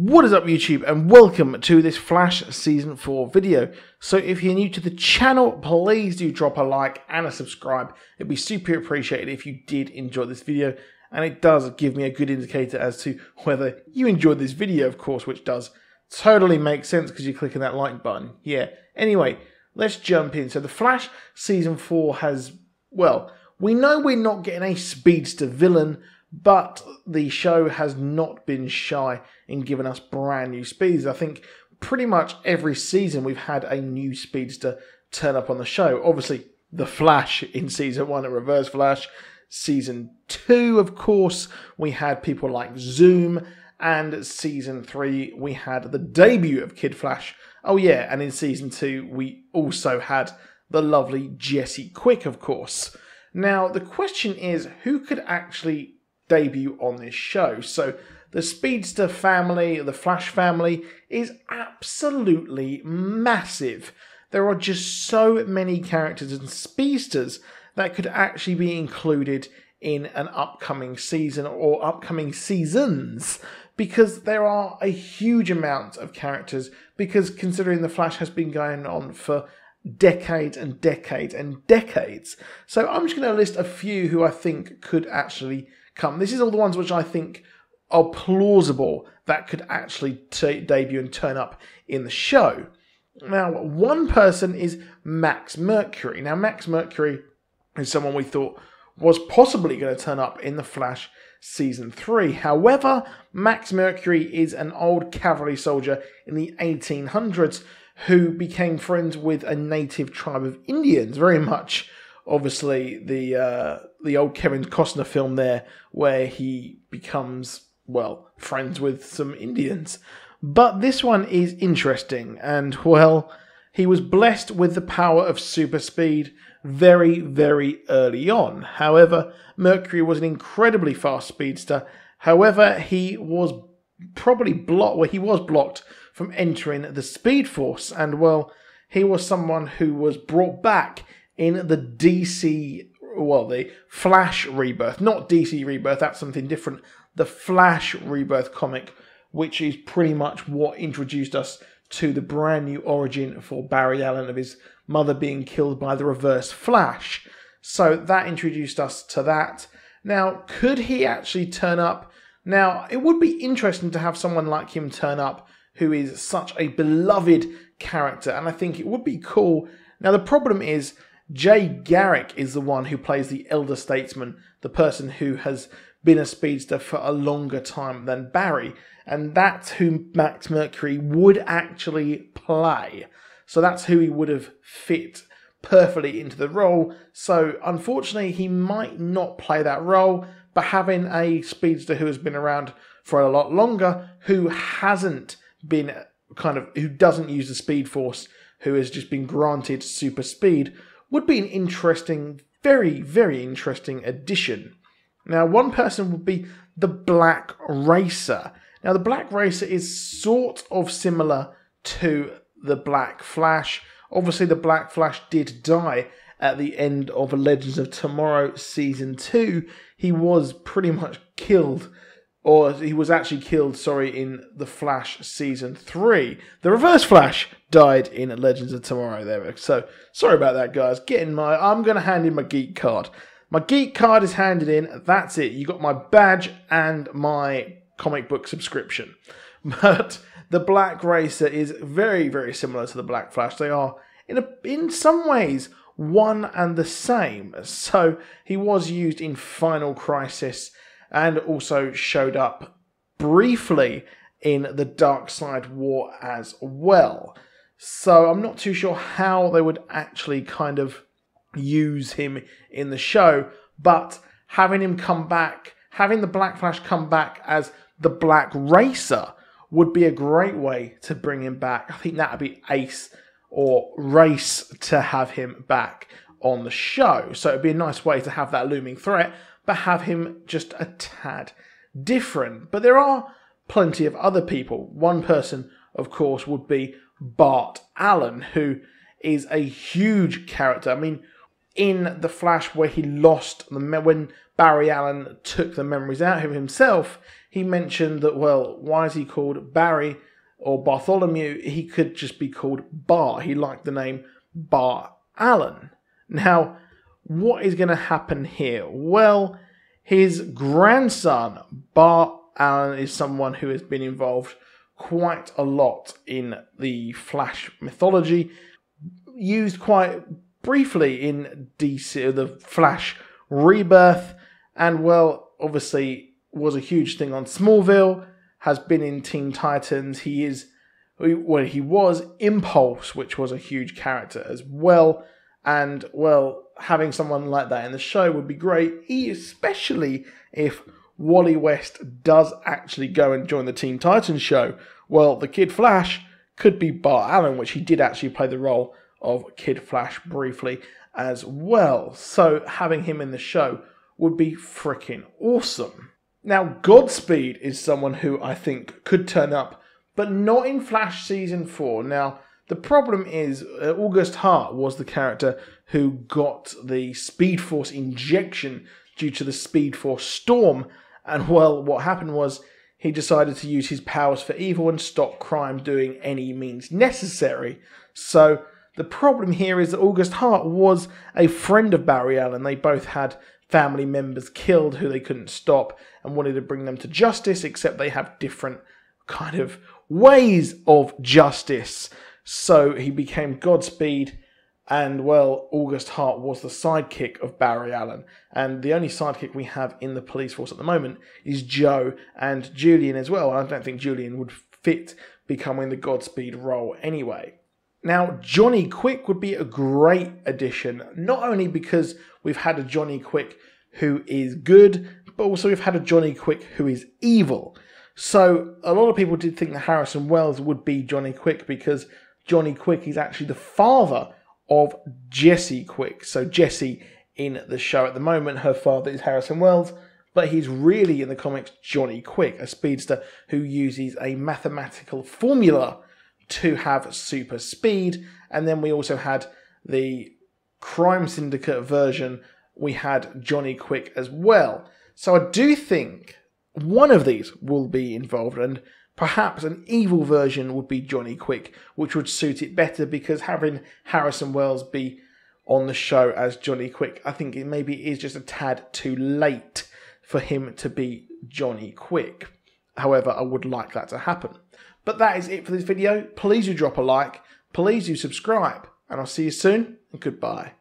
What is up YouTube, and welcome to this Flash Season 4 video. So if you're new to the channel, please do drop a like and a subscribe. It'd be super appreciated if you did enjoy this video, and it does give me a good indicator as to whether you enjoyed this video, of course, which does totally make sense because you're clicking that like button. Yeah, anyway, let's jump in. So the Flash Season 4 has, well, we know we're not getting a speedster villain, but the show has not been shy in giving us brand new speeds. I think pretty much every season we've had a new speedster turn up on the show. Obviously, the Flash in Season 1 and Reverse Flash. Season 2, of course, we had people like Zoom. And Season 3, we had the debut of Kid Flash. Oh yeah, and in Season 2, we also had the lovely Jesse Quick, of course. Now, the question is, who could actually debut on this show? So the Speedster family, the Flash family, is absolutely massive. There are just so many characters and speedsters that could actually be included in an upcoming season or upcoming seasons, because there are a huge amount of characters, because considering the Flash has been going on for decades and decades and decades. So I'm just going to list a few who I think could actually come. This is all the ones which I think are plausible that could actually debut and turn up in the show. Now, one person is Max Mercury. Now, Max Mercury is someone we thought was possibly going to turn up in the Flash Season 3. However, Max Mercury is an old cavalry soldier in the 1800s who became friends with a native tribe of Indians, very much obviously the old Kevin Costner film there, where he becomes, well, friends with some Indians. But this one is interesting, and, well, he was blessed with the power of super speed very, very early on. However, Mercury was an incredibly fast speedster. However, he was probably blocked from entering the Speed Force, and, well, he was someone who was brought back in the DC, well, the Flash Rebirth, not DC Rebirth, that's something different, the Flash Rebirth comic, which is pretty much what introduced us to the brand new origin for Barry Allen of his mother being killed by the Reverse Flash. So that introduced us to that. Now, could he actually turn up? Now, it would be interesting to have someone like him turn up who is such a beloved character, and I think it would be cool. Now, the problem is, Jay Garrick is the one who plays the elder statesman, the person who has been a speedster for a longer time than Barry, and that's who Max Mercury would actually play. So that's who he would have fit perfectly into the role. So unfortunately, he might not play that role, but having a speedster who has been around for a lot longer, who hasn't been who doesn't use the Speed Force, who has just been granted super speed, would be an interesting, very, very interesting addition. Now, one person would be the Black Racer. Now, the Black Racer is sort of similar to the Black Flash. Obviously, the Black Flash did die at the end of Legends of Tomorrow Season 2. He was pretty much killed, or he was actually killed, in the Flash Season 3. The Reverse Flash died in Legends of Tomorrow there. So, sorry about that, guys. I'm going to hand in my geek card. My geek card is handed in. That's it. You got my badge and my comic book subscription. But the Black Racer is very, very similar to the Black Flash. They are, in some ways, one and the same. So, he was used in Final Crisis and also showed up briefly in the Darkseid War as well. So I'm not too sure how they would actually use him in the show, but having him come back, having the Black Flash come back as the Black Racer would be a great way to bring him back. I think that would be ace or race to have him back on the show. So it'd be a nice way to have that looming threat, but have him just a tad different. But there are plenty of other people. One person, of course, would be Bart Allen, who is a huge character. I mean, in The Flash where he lost when Barry Allen took the memories out of himself, he mentioned that, well, why is he called Barry or Bartholomew? He could just be called Bart. He liked the name Bart Allen. Now, what is going to happen here? Well, his grandson, Bart Allen, is someone who has been involved quite a lot in the Flash mythology, used quite briefly in DC, the Flash Rebirth, and, well, obviously was a huge thing on Smallville, has been in Teen Titans. He was Impulse, which was a huge character as well, and, well, having someone like that in the show would be great, especially if Wally West does actually go and join the Teen Titans show. Well, the Kid Flash could be Bart Allen, which he did actually play the role of Kid Flash briefly as well. So having him in the show would be freaking awesome. Now, Godspeed is someone who I think could turn up, but not in Flash Season 4. Now, the problem is August Hart was the character who got the Speed Force injection due to the Speed Force storm. And, well, what happened was he decided to use his powers for evil and stop crime doing any means necessary. So the problem here is that August Hart was a friend of Barry Allen. They both had family members killed who they couldn't stop and wanted to bring them to justice, except they have different kind of ways of justice. So he became Godspeed, and, well, August Hart was the sidekick of Barry Allen. And the only sidekick we have in the police force at the moment is Joe and Julian as well. I don't think Julian would fit becoming the Godspeed role anyway. Now, Johnny Quick would be a great addition, not only because we've had a Johnny Quick who is good, but also we've had a Johnny Quick who is evil. So a lot of people did think that Harrison Wells would be Johnny Quick because Johnny Quick is actually the father of Jesse Quick. So Jesse in the show at the moment, her father is Harrison Wells, but he's really in the comics Johnny Quick, a speedster who uses a mathematical formula to have super speed. And then we also had the Crime Syndicate version, we had Johnny Quick as well. So I do think one of these will be involved, and perhaps an evil version would be Johnny Quick, which would suit it better, because having Harrison Wells be on the show as Johnny Quick, I think it maybe is just a tad too late for him to be Johnny Quick. However, I would like that to happen. But that is it for this video. Please do drop a like, please do subscribe, and I'll see you soon, and goodbye.